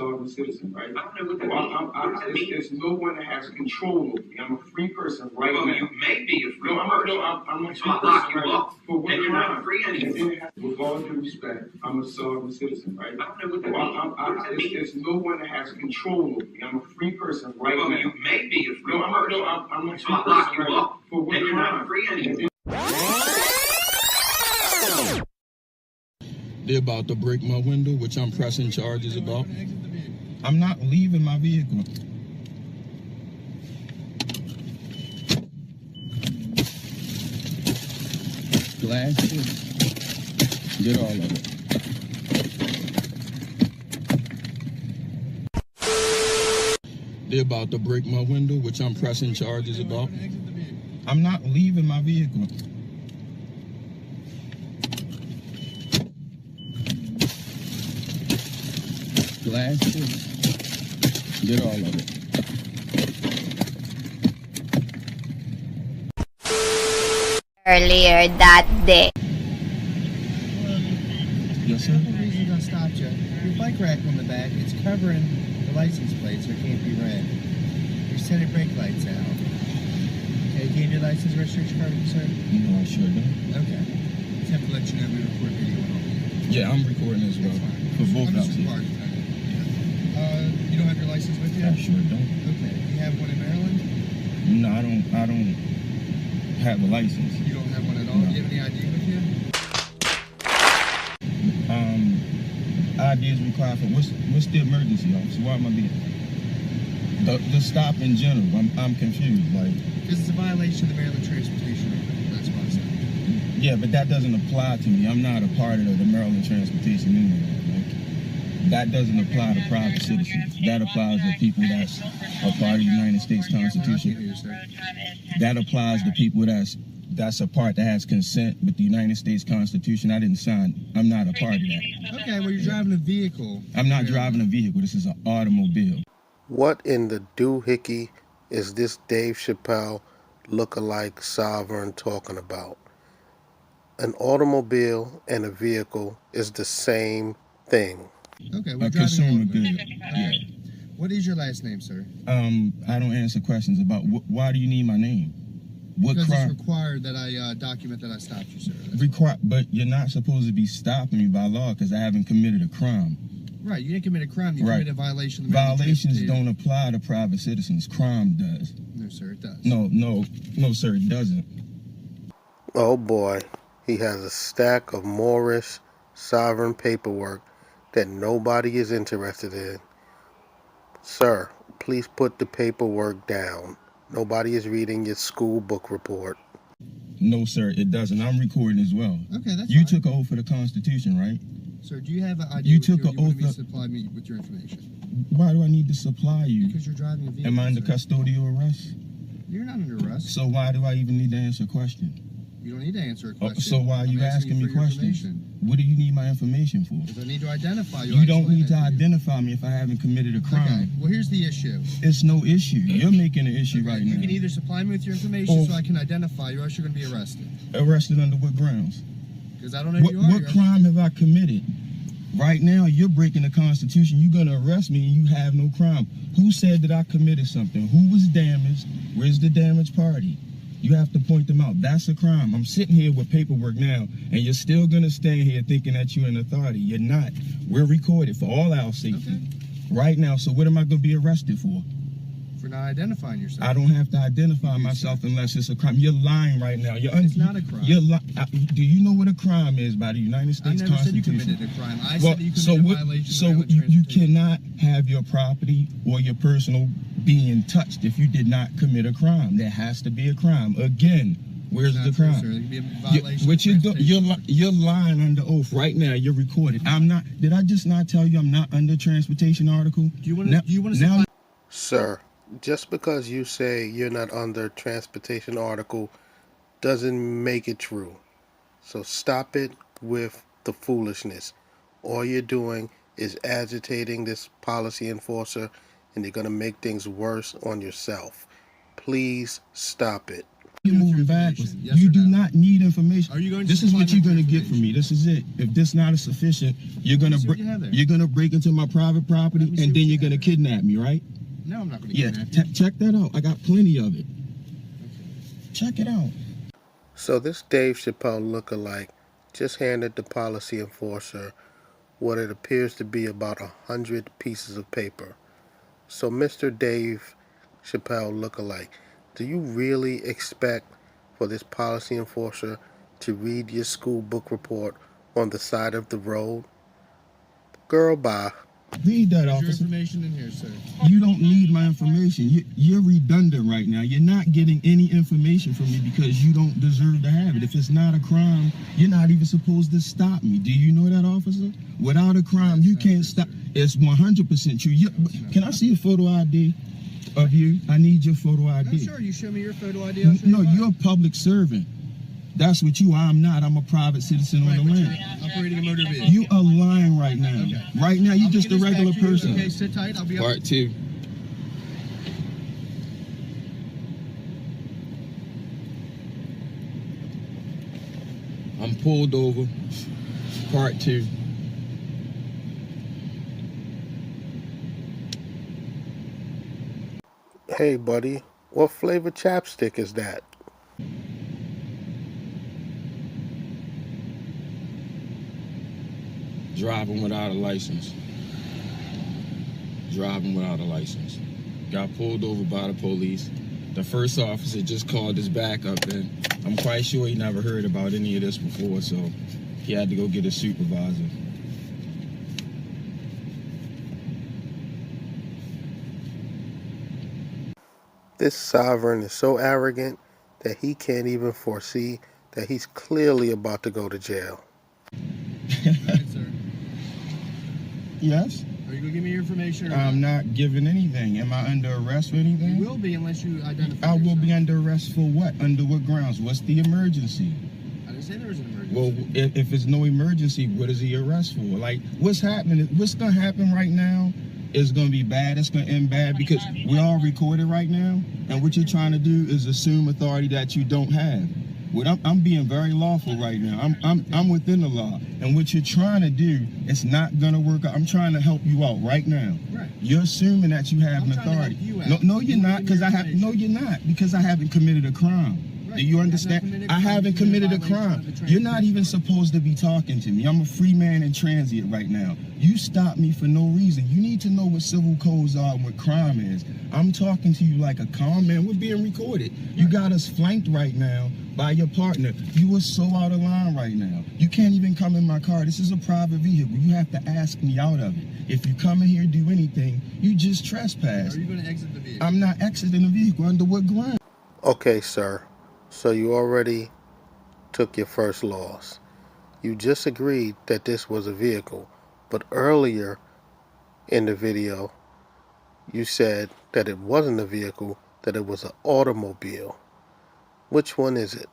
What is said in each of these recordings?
sovereign citizen, right? I don't know what that means. There's no one that has control over me. I'm a free person right now. You may be a free person. I'm a free person right now. For what you're not free anymore. With all due respect, I'm a sovereign citizen, right? I don't know what that means. There's no one that has control over me. I'm a free person right now. You may be a free person. I'm a free person right now. For what you're not free anymore. They're about to break my window, which I'm pressing charges about. I'm not leaving my vehicle. Glass, get all of it. They're about to break my window, which I'm pressing charges about. I'm not leaving my vehicle. Glass, get all of it. Earlier that day. Yes, sir. The reason I stopped you, your bike rack on the back, it's covering the license plate so it can't be read. Your center brake light's out. Okay, gave your license registration card, sir? No, I sure don't. Okay. Just have to let you know we record video and all. Yeah, I'm recording as well. For both I'm just houses. required. You don't have your license with you? I sure don't. Okay. You have one in Maryland? No, I don't have a license. You don't have one at all? No. Do you have any ID with you? ID is required for what's the emergency, officer? Why am I being the stop in general? I'm confused. Like, Because it's a violation of the Maryland Transportation Order. That's why I stopped. yeah, but that doesn't apply to me. I'm not a part of the Maryland Transportation Union. Like, that doesn't apply to private citizens. That applies to people that's a part of the United States Constitution. That applies to people that's a part that has consent with the United States Constitution. I didn't sign. I'm not a part of that. Okay, well, you're driving a vehicle. I'm not driving a vehicle. This is an automobile. What in the doohickey is this Dave Chappelle look-alike sovereign talking about? An automobile and a vehicle is the same thing. Okay, we're A driving consumer a good. Yeah. What is your last name, sir? I don't answer questions about why do you need my name? What Because crime? it's required that I document that I stopped you, sir. But you're not supposed to be stopping me by law because I haven't committed a crime. Right, you didn't commit a crime. You Right. committed a violation of the Maryland Violations Transportation- don't apply to private citizens. Crime does. No, sir, it does. No, sir, it doesn't. Oh boy, he has a stack of Moorish sovereign paperwork that nobody is interested in. Sir, please put the paperwork down. Nobody is reading your school book report. No, sir, it doesn't. I'm recording as well. Okay, that's You fine. took an oath for the Constitution, right? Sir, do you have an ID You with took you, or an do you want me to oath- supply me with your information? Why do I need to supply you? Because you're driving a vehicle, Am I under sir. custodial arrest? You're not under arrest. So why do I even need to answer a question? You don't need to answer a question. So why are you I'm asking me for your questions? information. What do you need my information for? Because I need to identify you. You I don't explained need to that you. identify me if I haven't committed a crime. Okay, well, here's the issue. It's no issue. You're making an issue Okay, right you now. can either supply me with your information Or- so I can identify you, or else you're going to be arrested. Arrested under what grounds? Because I don't know who What, you are. what crime have I committed? Right now, you're breaking the Constitution. You're going to arrest me and you have no crime. Who said that I committed something? Who was damaged? Where's the damaged party? You have to point them out. That's a crime. I'm sitting here with paperwork now, and you're still going to stand here thinking that you're in authority. You're not. We're recorded for all our safety. Okay. Right now, so what am I going to be arrested for? For not identifying yourself. I don't have to identify You do, myself sir. unless it's a crime. You're lying right now. It's not a crime. Do you know what a crime is by the United I States never said you Constitution? committed a crime. I Well, said that you so committed what, a violation so of Maryland you Transportation. cannot have your property or your personal being touched if you did not commit a crime. There has to be a crime. Again, where's Not the true, crime? sir. There could be a violation What of you're transportation. you're lying under oath right now. You're recorded. I'm not. Did I just not tell you I'm not under transportation article? Do you want Now- to now- supply? Sir, just because you say you're not under transportation article doesn't make it true. So stop it with the foolishness. All you're doing is agitating this policy enforcer, and you're going to make things worse on yourself. Please stop it. You're moving backwards. Yes You or do no? not need information. Are you going to This is supply what you're me gonna with get from me. This is it. If this not sufficient, you're gonna see what you have there. you're gonna break into my private property Let me see and what then you you're have gonna there. kidnap me, right? No, I'm not going to Yeah. kidnap you. Check that out. I got plenty of it. Check it out. So this Dave Chappelle lookalike just handed the policy enforcer what it appears to be about 100 pieces of paper. So Mr. Dave Chappelle lookalike, do you really expect for this policy enforcer to read your school book report on the side of the road? Girl, bye. Read that, There's your officer. information in here, sir. You don't need my information. You're redundant right now. You're not getting any information from me because you don't deserve to have it. If it's not a crime, you're not even supposed to stop me. Do you know that, officer? Without a crime, you can't stop. It's 100% true. Can I see a photo ID of you? I need your photo No, ID. sure, you show me your photo ID. I'll show No, you mine. you're a public servant. That's what you are. I'm not. I'm a private citizen Right, on the but land. you're operating a motor vehicle. You are lying right now. Okay. Right now, you're I'll just a give this regular back to you. person. Okay, sit tight. I'll be up. Part 2. I'm pulled over. Part 2. Hey, buddy, what flavor chapstick is that? Driving without a license. Driving without a license. Got pulled over by the police. The first officer just called his backup in. I'm quite sure he never heard about any of this before, so he had to go get a supervisor. This sovereign is so arrogant that he can't even foresee that he's clearly about to go to jail. Right, sir. Yes? Are you going to give me your information? Or I'm not giving anything. Am I under arrest for anything? You will be unless you identify I will yourself. be under arrest for what? Under what grounds? What's the emergency? I didn't say there was an emergency. Well, if it's no emergency, what is the arrest for? Like, what's happening? What's going to happen right now is going to be bad. It's going to end bad because we all recorded right now. And what you're trying to do is assume authority that you don't have. What I'm being very lawful right now. I'm within the law. And what you're trying to do, it's not going to work out. I'm trying to help you out right now. Right. You're assuming that you have I'm an trying to help authority. you out. No, you're You not, give me because your I have. information. No, you're not, because I haven't committed a crime. Right. Do you have not understand? committed a I crime. haven't You committed committed a violation crime. of the You're not transit even law. supposed to be talking to me. I'm a free man in transit right now. You stopped me for no reason. You need to know what civil codes are and what crime is. I'm talking to you like a calm man. We're being recorded. You got us flanked right now by your partner. You are so out of line right now. You can't even come in my car. This is a private vehicle. You have to ask me out of it. If you come in here and do anything, you just trespass. Are you going to exit the vehicle? I'm not exiting the vehicle. Under what ground? Okay, sir. So you already took your first loss. You just agreed that this was a vehicle, but earlier in the video, you said that it wasn't a vehicle, that it was an automobile. Which one is it?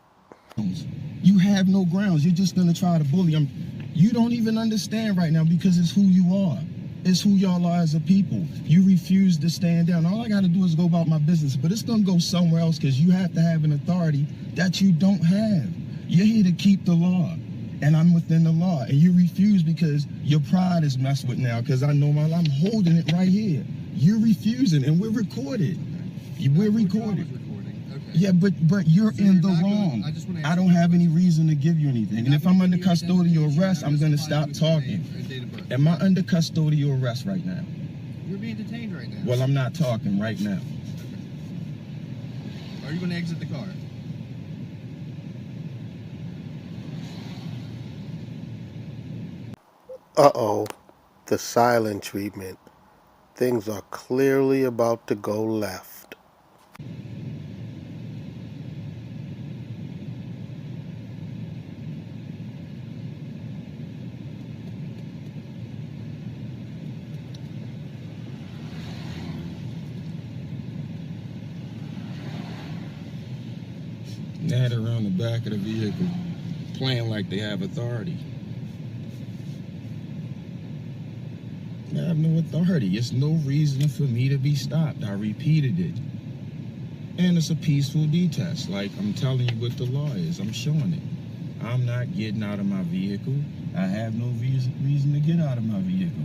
You have no grounds. You're just gonna try to bully them. You don't even understand right now because it's who you are. It's who y'all are as a people. You refuse to stand down. All I gotta do is go about my business, but it's gonna go somewhere else because you have to have an authority that you don't have. You're here to keep the law, and I'm within the law, and you refuse because your pride is messed with now because I know I'm holding it right here. You're refusing, and we're recorded. We're recorded. Okay. Yeah, but you're So in you're the not gonna- wrong. I just wanna I ask don't you have a any question. reason to give you anything. And if I'm under custodial arrest, I'm going to stop talking. Am I under custodial arrest right now? You're being detained right now. Well, I'm not talking right now. Are you going to exit the car? Uh-oh, the silent treatment. Things are clearly about to go left. Nad around the back of the vehicle, playing like they have authority. I have no authority. It's no reason for me to be stopped. I repeated it. And it's a peaceful detest. Like, I'm telling you what the law is. I'm showing it. I'm not getting out of my vehicle. I have no reason to get out of my vehicle.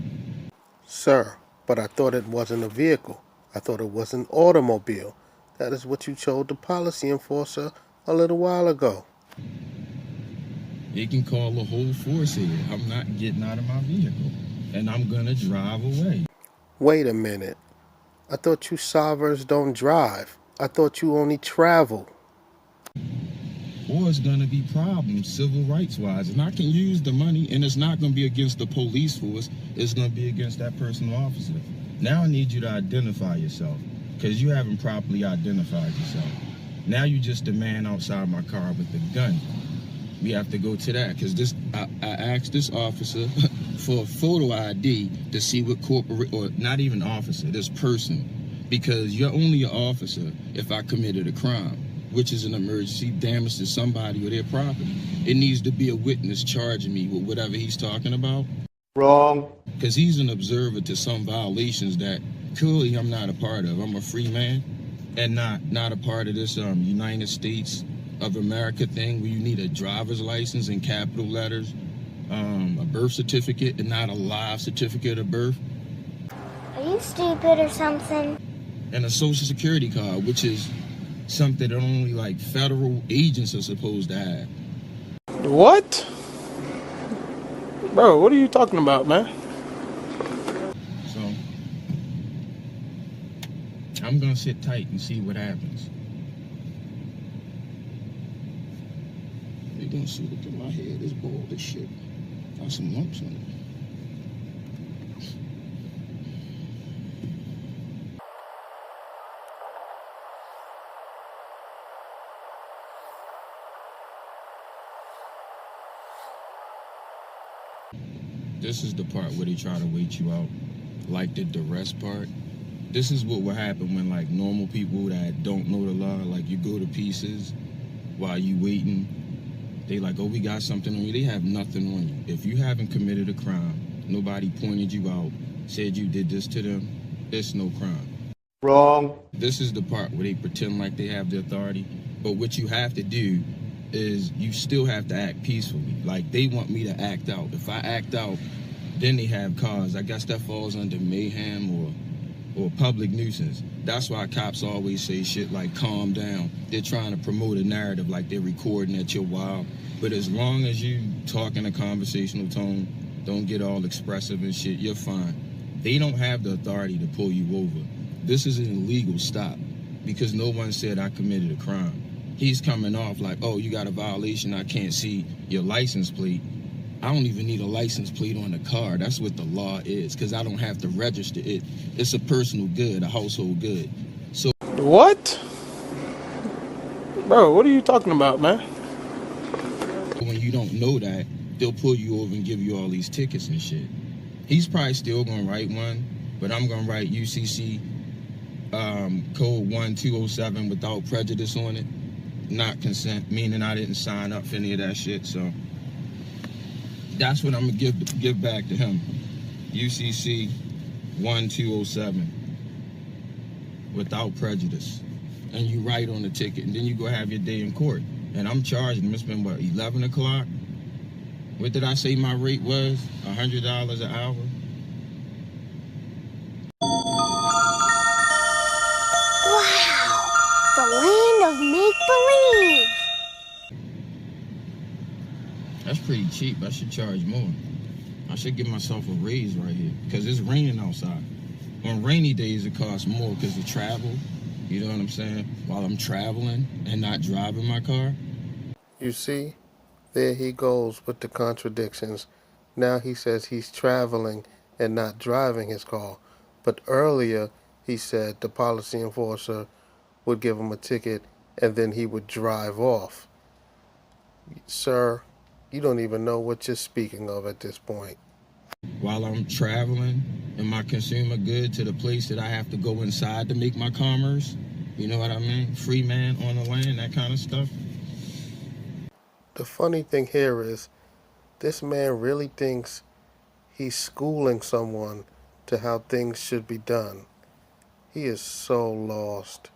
Sir, but I thought it wasn't a vehicle. I thought it was an automobile. That is what you told the policy enforcer a little while ago. They can call the whole force here. I'm not getting out of my vehicle. And I'm gonna drive away. Wait a minute. I thought you sovereigns don't drive. I thought you only travel. Or it's gonna be problems civil rights wise. And I can use the money, and it's not gonna be against the police force. It's gonna be against that personal officer. Now I need you to identify yourself, because you haven't properly identified yourself. Now you just a man outside my car with a gun. We have to go to that, because I asked this officer for a photo ID to see what corporate, or not even officer, this person, because you're only an officer if I committed a crime, which is an emergency, damage to somebody or their property. It needs to be a witness charging me with whatever he's talking about. Wrong. Because he's an observer to some violations that clearly I'm not a part of. I'm a free man and not a part of this United States of America thing where you need a driver's license in capital letters, a birth certificate and not a live certificate of birth. Are you stupid or something? And a social security card, which is something that only like federal agents are supposed to have. What? Bro, what are you talking about, man? So I'm gonna sit tight and see what happens. You're gonna see, look at my head, it's bald as shit. Got some lumps on it. This is the part where they try to wait you out, like the duress part. This is what will happen when like normal people that don't know the law, like you go to pieces while you waiting. They like, oh, we got something on you. They have nothing on you. If you haven't committed a crime, nobody pointed you out, said you did this to them, it's no crime. Wrong. This is the part where they pretend like they have the authority, but what you have to do is you still have to act peacefully. Like they want me to act out. If I act out, then they have cause. I guess that falls under mayhem or public nuisance. That's why cops always say shit like calm down. They're trying to promote a narrative like they're recording at your wild. But as long as you talk in a conversational tone, don't get all expressive and shit, you're fine. They don't have the authority to pull you over. This is an illegal stop because no one said I committed a crime. He's coming off like, oh, you got a violation, I can't see your license plate. I don't even need a license plate on the car. That's what the law is, because I don't have to register it. It's a personal good, a household good. So What? Bro, what are you talking about, man? when you don't know that, they'll pull you over and give you all these tickets and shit. He's probably still gonna write one, but I'm gonna write UCC code 1207 without prejudice on it. Not consent, meaning I didn't sign up for any of that shit. So that's what I'm gonna give back to him. UCC 1207 without prejudice. And you write on the ticket, and then you go have your day in court. And I'm charging him. It's been what, 11 o'clock? What did I say my rate was? $100 an hour? Wow! The land of make-believe! That's pretty cheap. I should charge more. I should give myself a raise right here because it's raining outside. On rainy days, it costs more because of travel. You know what I'm saying? While I'm traveling and not driving my car. You see, there he goes with the contradictions. Now he says he's traveling and not driving his car. But earlier he said the policy enforcer would give him a ticket and then he would drive off. Sir, you don't even know what you're speaking of at this point. While I'm traveling in my consumer good to the place that I have to go inside to make my commerce. You know what I mean? Free man on the land, that kind of stuff. The funny thing here is, this man really thinks he's schooling someone to how things should be done. He is so lost.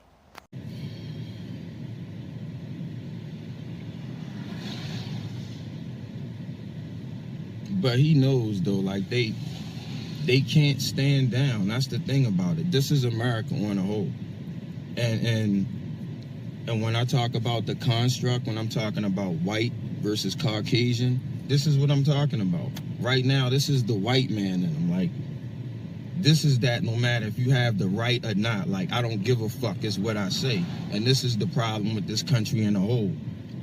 But he knows though, like they can't stand down. That's the thing about it. This is America on a whole. And when I talk about the construct, when I'm talking about white versus Caucasian, this is what I'm talking about. Right now, this is the white man in them. Like, this is that no matter if you have the right or not. Like, I don't give a fuck is what I say. And this is the problem with this country in a whole.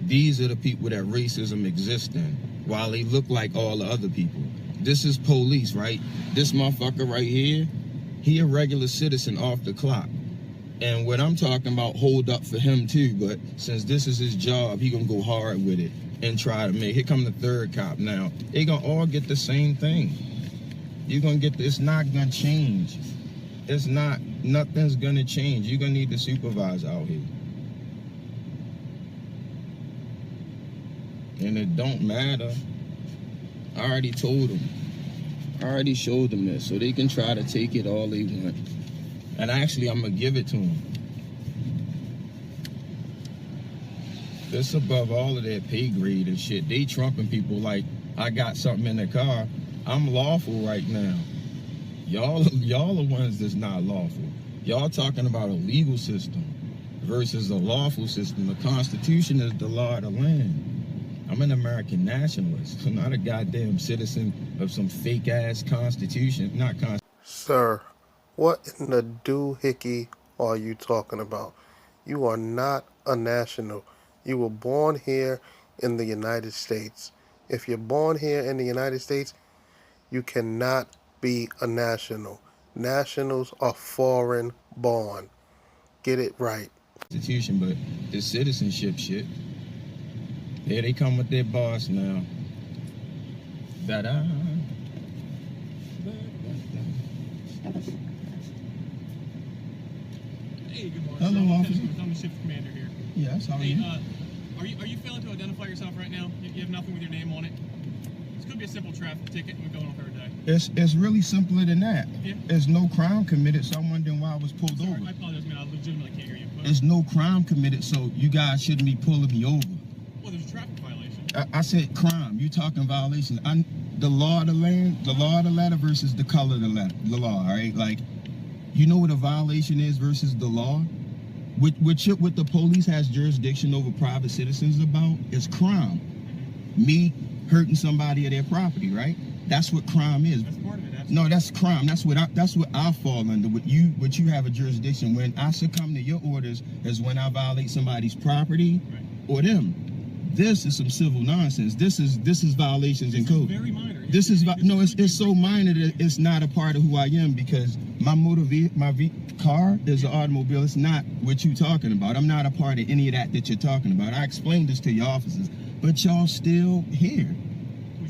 These are the people that racism exists in, while they look like all the other people. This is police, right? This motherfucker right here, he a regular citizen off the clock. And what I'm talking about, hold up for him too, but since this is his job, he gonna go hard with it and try to make, here come the third cop now. They gonna all get the same thing. You're gonna get, it's not gonna change. It's not, nothing's gonna change. You're gonna need the supervisor out here. And it don't matter. I already told them. I already showed them this, so they can try to take it all they want. And actually, I'm going to give it to them. This above all of their pay grade and shit. They trumping people like, I got something in the car. I'm lawful right now. Y'all are ones that's not lawful. Y'all talking about a legal system versus a lawful system. The Constitution is the law of the land. I'm an American nationalist. I'm not a goddamn citizen of some fake-ass Constitution. Not Constitution. Sir, what in the doohickey are you talking about? You are not a national. You were born here in the United States. If you're born here in the United States, you cannot be a national. Nationals are foreign born. Get it right. Constitution, but the citizenship shit. Here they come with their boss now. Da-da. Hey, good morning. Hello, officer. I'm the shift commander here. Yes, how are Hey, you? are you failing to identify yourself right now? You have nothing with your name on it? This could be a simple traffic ticket and we're going on third day. It's really simpler than that. Yeah. There's no crime committed, so I'm wondering why I was pulled Sorry, over. I apologize, man. I legitimately can't hear you. But, There's no crime committed, so you guys shouldn't be pulling me over. well, there's a traffic violation. I said crime. You talking violation. The law of the land, the law of the letter versus the color of the letter, the law, all right? Like, you know what a violation is versus the law? What the police has jurisdiction over private citizens about is crime. Me hurting somebody at their property, right? That's what crime is. That's part of it. Absolutely. No, that's crime. That's what I fall under. What you have a jurisdiction. When I succumb to your orders is when I violate somebody's property, Right. or them. This is some civil nonsense. This is violations in code. Very minor. It's so minor that it's not a part of who I am, because my car is an automobile. It's not what you talking about. I'm not a part of any of that you're talking about. I explained this to your officers, but y'all still here.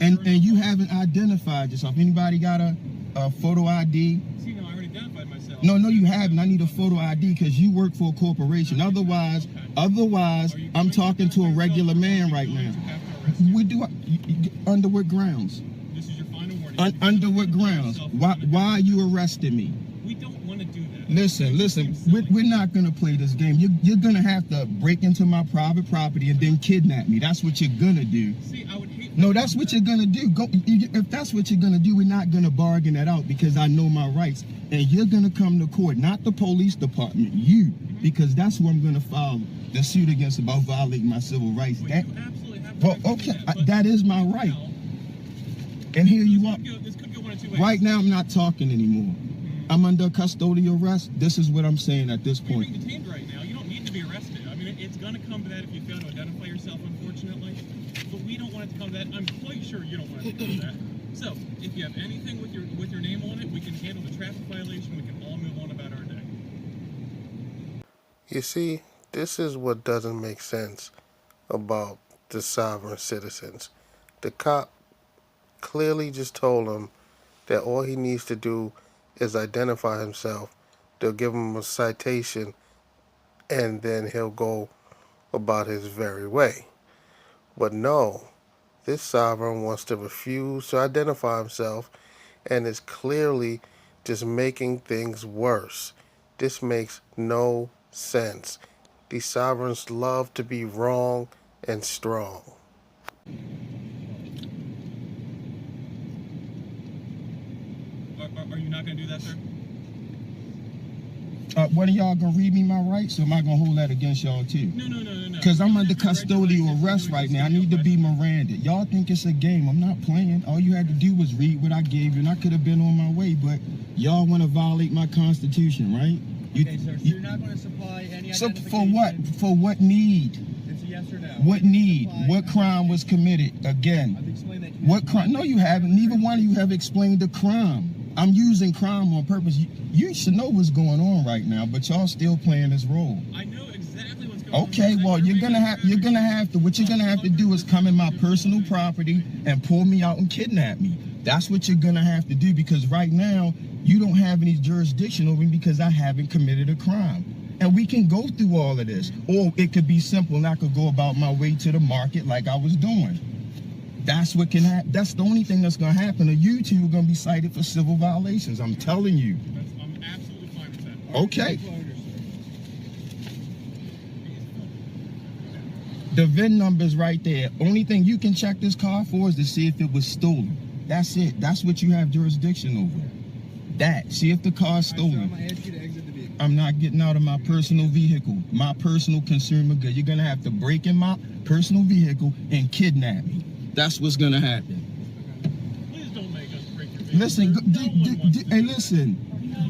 And you haven't identified yourself. Anybody got a photo ID? See, no, I already identified myself. No, you haven't. I need a photo ID because you work for a corporation. Otherwise, I'm talking to a regular man right now. We do under what grounds? This is your final warning. Under what grounds? Why are you arresting me? We don't want to do that. Listen. We're not gonna play this game. You're gonna have to break into my private property and then kidnap me. That's what you're gonna do. See, I would hate. No, that's what you're gonna do. If that's what you're gonna do, we're not gonna bargain that out, because I know my rights. And you're gonna come to court, not the police department, you, because that's who I'm gonna file the suit against about violating my civil rights. Well, That, you absolutely have well, to okay, but that is my right. And here you are. This could go one of two ways. Right now, I'm not talking anymore. I'm under custodial arrest. This is what I'm saying at this You're point. being detained right now. You don't need to be arrested. I mean, it's going to come to that if you fail to identify yourself, unfortunately. But we don't want it to come to that. I'm quite sure you don't want it to come to that. So, if you have anything with your name on it, we can handle the traffic violation. We can all move on about our day. You see, this is what doesn't make sense about the sovereign citizens. The cop clearly just told him that all he needs to do is identify himself. They'll give him a citation, and then he'll go about his very way. But no, this sovereign wants to refuse to identify himself, and is clearly just making things worse. This makes no sense. These sovereigns love to be wrong and strong. not going to do that, sir? What are y'all gonna read me my rights, or am I gonna hold that against y'all too? No. Because I'm under custodial arrest right now. I need to be Miranda. Y'all think it's a game. I'm not playing. All you had to do was read what I gave you, and I could have been on my way. But y'all want to violate my constitution, right? Okay, sir. So you're not going to supply any identification? For what? For what need? It's a yes or no. What need? What crime was committed? Again. I've explained that to you. What crime? No, you haven't. Neither one of you have explained the crime. I'm using crime on purpose. You should know what's going on right now, but y'all still playing this role. I know exactly what's going on. Okay, well, what you're gonna have to do is come in my personal property and pull me out and kidnap me. That's what you're gonna have to do, because right now you don't have any jurisdiction over me because I haven't committed a crime. And we can go through all of this, or it could be simple and I could go about my way to the market like I was doing. That's what can happen. That's the only thing that's going to happen. Or you two are going to be cited for civil violations. I'm telling you. I'm absolutely fine with that. Okay. The VIN number's right there. Only thing you can check this car for is to see if it was stolen. That's it. That's what you have jurisdiction over. That. See if the car's stolen. I'm going to ask you to exit the vehicle. I'm not getting out of my personal vehicle. My personal consumer good. You're going to have to break in my personal vehicle and kidnap me. That's what's gonna happen. Please don't make us break your vehicle. Listen, hey, listen.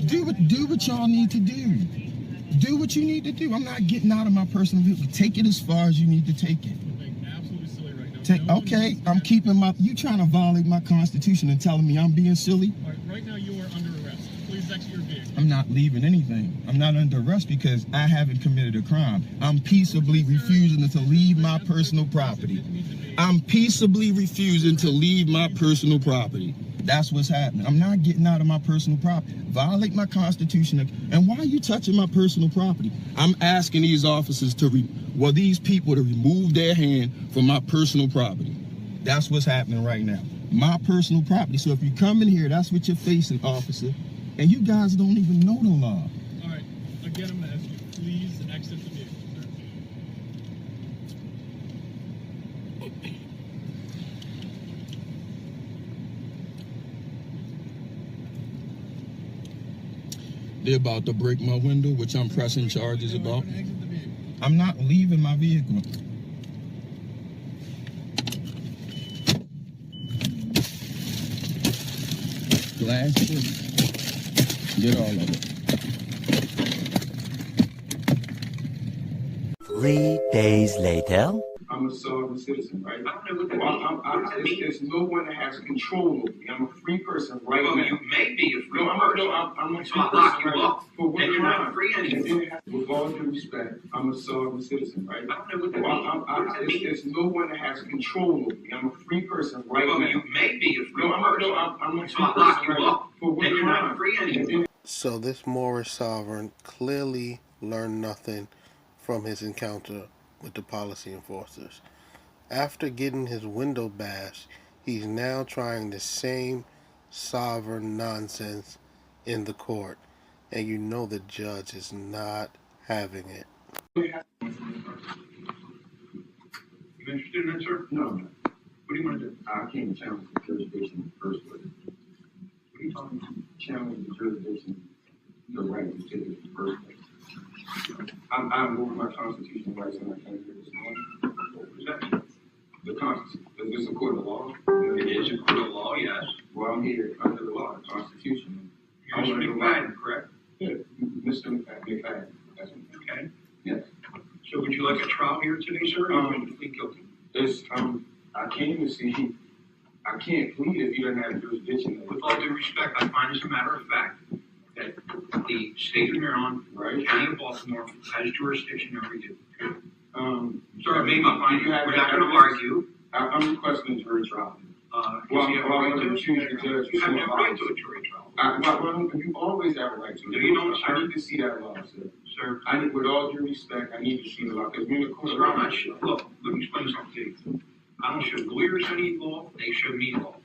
Do what y'all need to do. Do what you need to do. I'm not getting out of my personal vehicle. Take it as far as you need to take it. You're being absolutely silly right now. Okay, I'm keeping my. You trying to violate my constitution and telling me I'm being silly? All right now you are under arrest. Please exit your vehicle. I'm not leaving anything. I'm not under arrest because I haven't committed a crime. I'm peaceably refusing to leave my personal property. I'm peaceably refusing to leave my personal property. That's what's happening. I'm not getting out of my personal property. Violate my constitution. And why are you touching my personal property? I'm asking these officers these people to remove their hand from my personal property. That's what's happening right now. My personal property. So if you come in here, that's what you're facing, officer. And you guys don't even know the law. All right. Again, I'm going to ask you, please exit the vehicle, sir. They're about to break my window, which I'm pressing charges about. I'm not leaving my vehicle. Glass shit. Get all of it. 3 days later. I'm a sovereign citizen, right? I don't know what that means. There's no one that has control over me. I'm a free person right now. You may be a free person. I'm a free person right now. For what you're not free anymore. With all due respect, I'm a sovereign citizen, right? I don't know what that means. There's no one that has control over me. I'm a free person right now. You may be a free person. I'm a free person right now. For what you're not free anymore. So this Moorish sovereign clearly learned nothing from his encounter with the policy enforcers. After getting his window bashed, he's now trying the same sovereign nonsense in the court, and you know the judge is not having it. You interested in that, sir? No. What do you want to do? I came to challenge the jurisdiction in the first place. What are you talking about? Challenge the jurisdiction, the right to take it in the first place. I moved my constitutional rights and I came here this morning. What does that mean? The Constitution. Is this a court of law? It is a court of law, yes. Well, I'm here under the law, the Constitution. You're Mr. McFadden, correct? Yeah, Mr. McFadden. That's okay. Yes. So would you like a trial here today, sir? Or would you plead guilty? I came to see. I can't plead if you don't have jurisdiction. With all due respect, I find as a matter of fact that the state of Maryland, right, county of Baltimore, has jurisdiction over you. Sir, I made my finding. We're not going to argue. I'm requesting a jury trial. You have no right to a jury trial. You always have a right to. I need to see that law, sir. Sir, with all due respect, I need to see the law because we're in the court. Sir, I'm not sure. Look, let me explain something to you. I don't show lawyers any law. They show me law.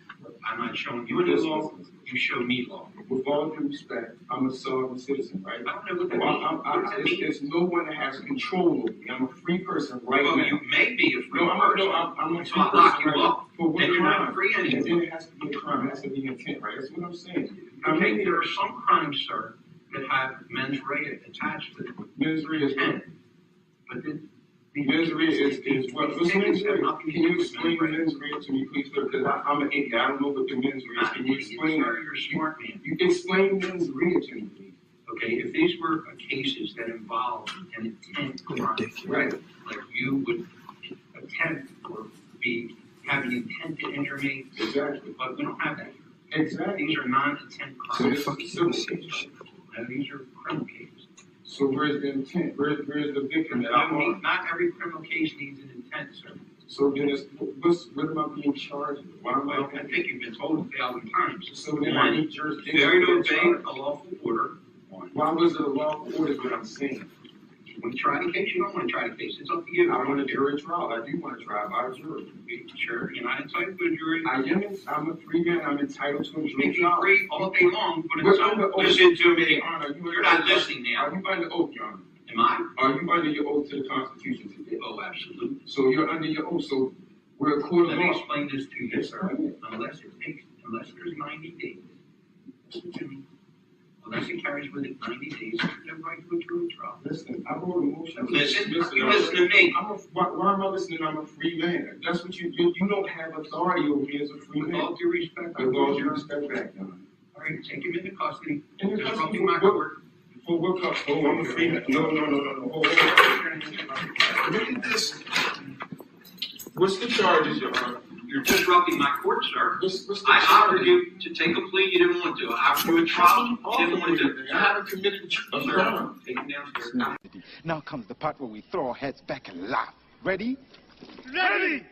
I'm not showing you any law. You show me law. with all due respect, I'm a sovereign citizen, right? I don't know what that means. There's no one that has control over me. I'm a free person right now. You may be a free person. I'm a free person right now. For what you're not free anymore. Then it has to be a crime. It has to be intent, right? That's what I'm saying. Okay, there are some crimes, sir, that have mens rea attached to them. Mens rea is what? But the mens rea is what? What's mens rea? Can you explain mens rea to me, please? Because I'm an idiot. I don't know what the mens rea is. Can you explain that? You're a smart man. You explain mens rea to me, please. Okay, if these were cases that involved an intent crime, right? Like you would attempt or have an intent to injure me. Exactly. But we don't have that here. Exactly. These are non-intent crimes. So these are criminal cases. So where's the intent? Where's the victim that I want? Not every criminal case needs an intent, sir. So then what am I being charged with? Why am I think you've been told 1,000 times. So then I need jurisdiction. Failure to obey a lawful order. Why was it a lawful order is what I'm saying? You want to try the case? You don't want to try the case. It's up to you. I want a jury trial. I do want to try by a jury. Sure, you're not entitled to a jury. I'm a free man. I'm entitled to a jury trial. You free all day long, but listen to me. You're not listening now. Are you under oath, Your Honor? Am I? Are you under your oath to the Constitution today? Oh, absolutely. So you're under your oath. So we're a court of law. Let me explain this to you, sir. Unless there's 90 days. Listen to me. Unless it carries with it 90 days, you have right to a jury trial. Listen, I wrote a motion. Listen to me. Why am I listening? I'm a free man. That's what you don't have authority over me as a free man. With all due respect, with all due respect back, John. All right, take him into custody. Disrupting my court. For what custody? Oh, I'm a free man. No. Look at this. What's the charges, Your Honor? You're disrupting my court, sir. I offered you to take a plea. You didn't want to. I offered you a trial. You didn't want to do it. I haven't committed a crime. Take him downstairs. Now comes the part where we throw our heads back and laugh. Ready? Ready!